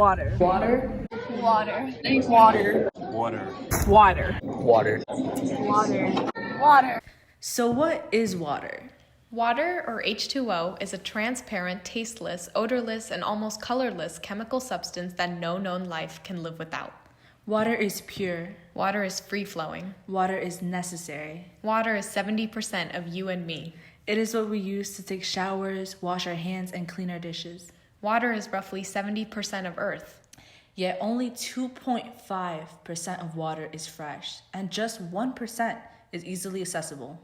Water. Water. Water. Water. Water. Water. Water. Water. Water. So what is water? Water, or H2O, is a transparent, tasteless, odorless, and almost colorless chemical substance that no known life can live without. Water is pure. Water is free-flowing. Water is necessary. Water is 70% of you and me. It is what we use to take showers, wash our hands, and clean our dishes. Water is roughly 70% of Earth. Yet only 2.5% of water is fresh, and just 1% is easily accessible.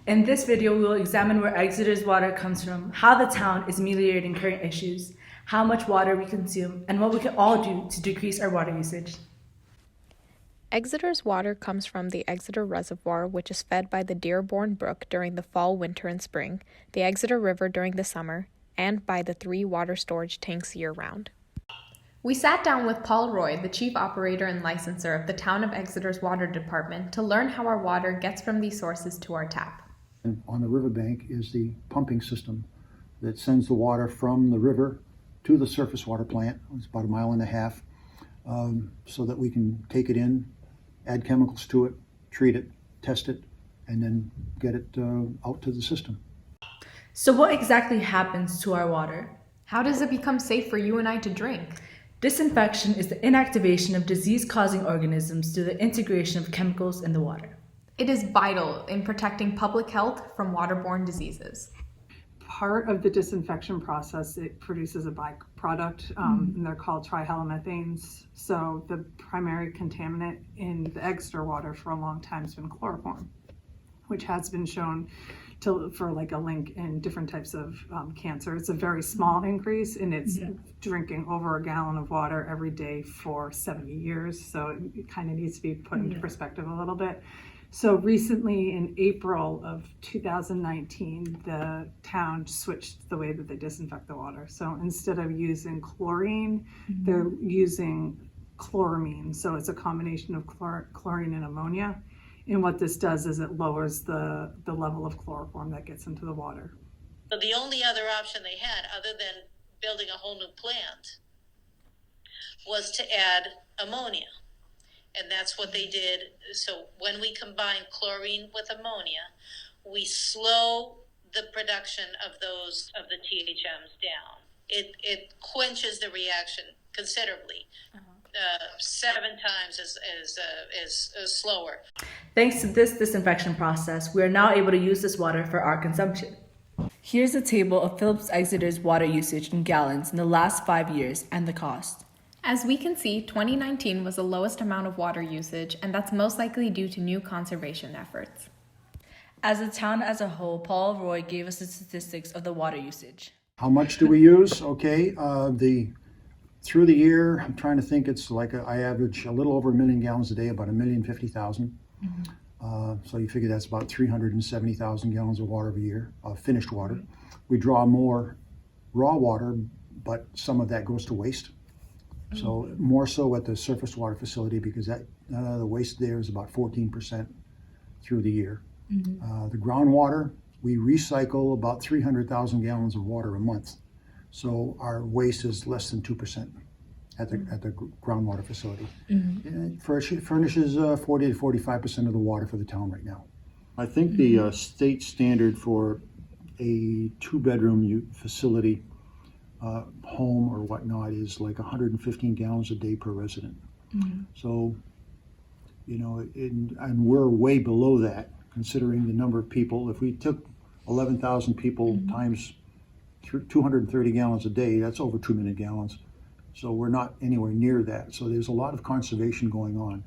In this video, we will examine where Exeter's water comes from, how the town is ameliorating current issues, how much water we consume, and what we can all do to decrease our water usage. Exeter's water comes from the Exeter Reservoir, which is fed by the Dearborn Brook during the fall, winter, and spring, the Exeter River during the summer, and by the 3 water storage tanks year-round. We sat down with Paul Roy, the chief operator and licenser of the Town of Exeter's water department, to learn how our water gets from these sources to our tap. And on the riverbank is the pumping system that sends the water from the river to the surface water plant. It's about 1.5 miles, so that we can take it in, add chemicals to it, treat it, test it, and then get it out to the system. So what exactly happens to our water? How does it become safe for you and I to drink? Disinfection is the inactivation of disease-causing organisms through the integration of chemicals in the water. It is vital in protecting public health from waterborne diseases. Part of the disinfection process, it produces a byproduct, and they're called trihalomethanes. So the primary contaminant in the Exeter water for a long time has been chloroform, which has been shown for like a link in different types of cancer. It's a very small increase, and it's drinking over a gallon of water every day for 70 years. So it kind of needs to be put into perspective a little bit. So recently in April of 2019, the town switched the way that they disinfect the water. So instead of using chlorine, they're using chloramine. So it's a combination of chlorine and ammonia. And what this does is it lowers the level of chloroform that gets into the water. So the only other option they had, other than building a whole new plant, was to add ammonia. And that's what they did. So when we combine chlorine with ammonia, we slow the production of the THMs down. It quenches the reaction considerably. 7 times as slower. Thanks to this disinfection process, we are now able to use this water for our consumption. Here's a table of Phillips Exeter's water usage in gallons in the last 5 years and the cost. As we can see, 2019 was the lowest amount of water usage, and that's most likely due to new conservation efforts. As a town as a whole, Paul Roy gave us the statistics of the water usage. How much do we use? Okay, through the year, I'm trying to think, it's like I average a little over 1 million gallons a day, about 1,050,000. So you figure that's about 370,000 gallons of water every year, finished water. We draw more raw water, but some of that goes to waste. So more so at the surface water facility, because that the waste there is about 14% through the year. The groundwater, we recycle about 300,000 gallons of water a month. So our waste is less than 2% at the groundwater facility. It furnishes 40 to 45% of the water for the town right now. I think the state standard for a 2-bedroom facility, home or whatnot, is like 115 gallons a day per resident. So, and we're way below that considering the number of people. If we took 11,000 people times 230 gallons a day, that's over 2 million gallons. So we're not anywhere near that. So there's a lot of conservation going on.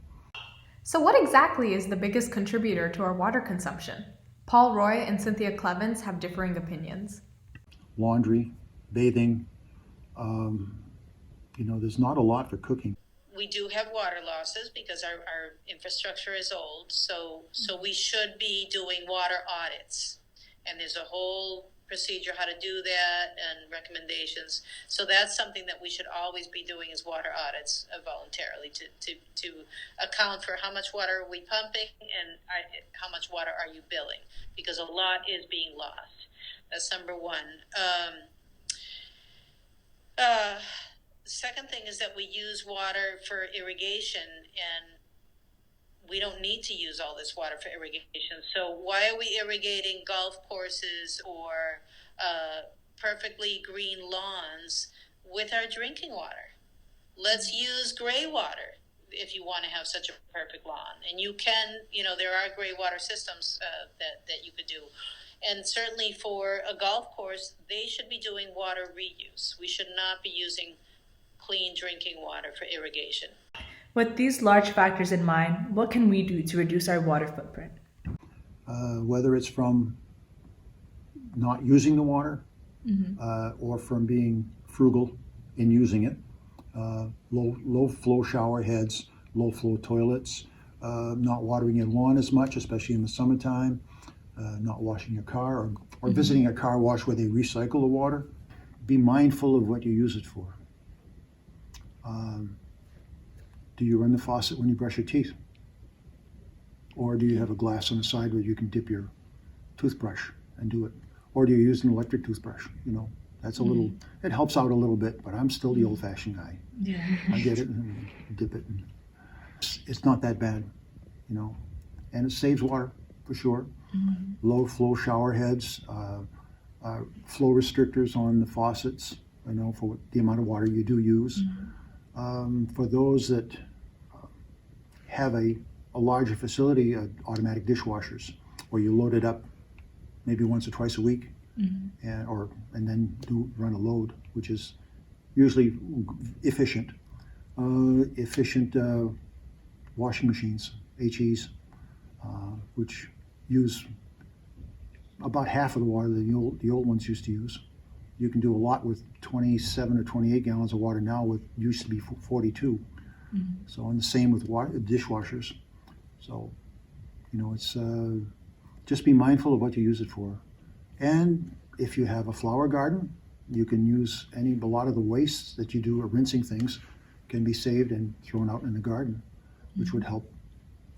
So what exactly is the biggest contributor to our water consumption? Paul Roy and Cynthia Clevens have differing opinions. Laundry, bathing, there's not a lot for cooking. We do have water losses because our infrastructure is old. So we should be doing water audits. And there's a whole procedure how to do that and recommendations. So that's something that we should always be doing, is water audits voluntarily to account for how much water are we pumping and how much water are you billing, because a lot is being lost. That's number one. second thing is that we use water for irrigation, and we don't need to use all this water for irrigation. So why are we irrigating golf courses or perfectly green lawns with our drinking water? Let's use gray water if you want to have such a perfect lawn. And you can, there are gray water systems that you could do. And certainly for a golf course, they should be doing water reuse. We should not be using clean drinking water for irrigation. With these large factors in mind, what can we do to reduce our water footprint? Whether it's from not using the water or from being frugal in using it, low flow shower heads, low flow toilets, not watering your lawn as much, especially in the summertime, not washing your car or visiting a car wash where they recycle the water. Be mindful of what you use it for. Do you run the faucet when you brush your teeth? Or do you have a glass on the side where you can dip your toothbrush and do it? Or do you use an electric toothbrush? That's a little, it helps out a little bit, but I'm still the old-fashioned guy. Yeah. I get it and dip it. And it's not that bad, and it saves water for sure. Low flow shower heads, flow restrictors on the faucets, for the amount of water you do use. For those that have a larger facility, automatic dishwashers, where you load it up maybe once or twice a week, and then run a load, which is usually efficient. Washing machines, HEs, which use about half of the water that the old ones used to use. You can do a lot with 27 or 28 gallons of water now, with used to be 42. So, and the same with dishwashers. So, it's just be mindful of what you use it for. And if you have a flower garden, you can use a lot of the wastes that you do, or rinsing things, can be saved and thrown out in the garden, which would help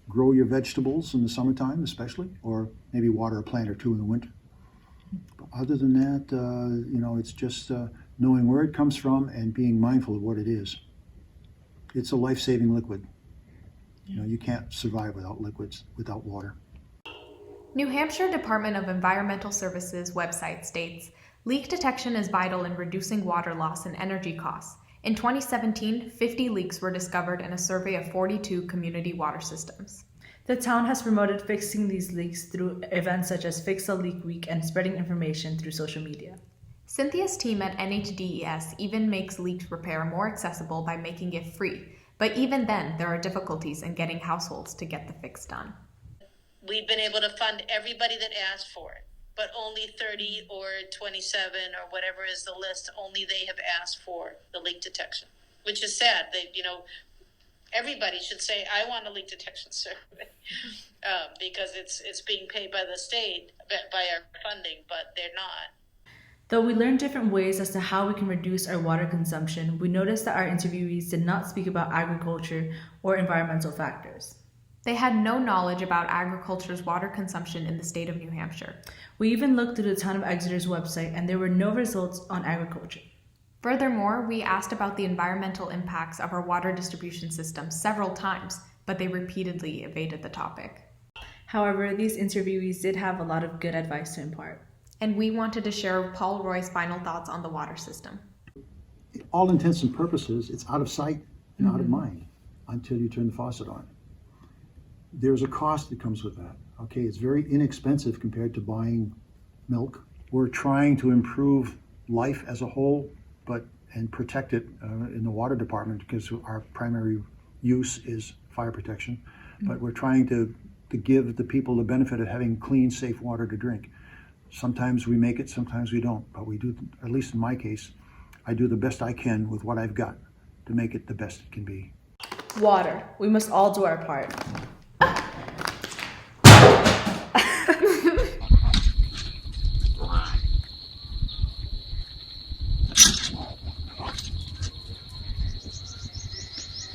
grow your vegetables in the summertime, especially, or maybe water a plant or two in the winter. But other than that, it's just knowing where it comes from and being mindful of what it is. It's a life-saving liquid. You can't survive without liquids, without water. New Hampshire Department of Environmental Services website states, leak detection is vital in reducing water loss and energy costs. In 2017, 50 leaks were discovered in a survey of 42 community water systems. The town has promoted fixing these leaks through events such as Fix a Leak Week and spreading information through social media. Cynthia's team at NHDES even makes leak repair more accessible by making it free, but even then, there are difficulties in getting households to get the fix done. We've been able to fund everybody that asked for it, but only 30 or 27 or whatever is the list, only they have asked for the leak detection, which is sad. Everybody should say, I want a leak detection survey, because it's being paid by the state, by our funding, but they're not. Though we learned different ways as to how we can reduce our water consumption, we noticed that our interviewees did not speak about agriculture or environmental factors. They had no knowledge about agriculture's water consumption in the state of New Hampshire. We even looked through the Town of Exeter's website, and there were no results on agriculture. Furthermore, we asked about the environmental impacts of our water distribution system several times, but they repeatedly evaded the topic. However, these interviewees did have a lot of good advice to impart. And we wanted to share Paul Roy's final thoughts on the water system. All intents and purposes, it's out of sight and out of mind until you turn the faucet on. There's a cost that comes with that. Okay, it's very inexpensive compared to buying milk. We're trying to improve life as a whole, and protect it in the water department, because our primary use is fire protection. But we're trying to give the people the benefit of having clean, safe water to drink. Sometimes we make it, sometimes we don't. But we do, at least in my case, I do the best I can with what I've got to make it the best it can be. Water. We must all do our part.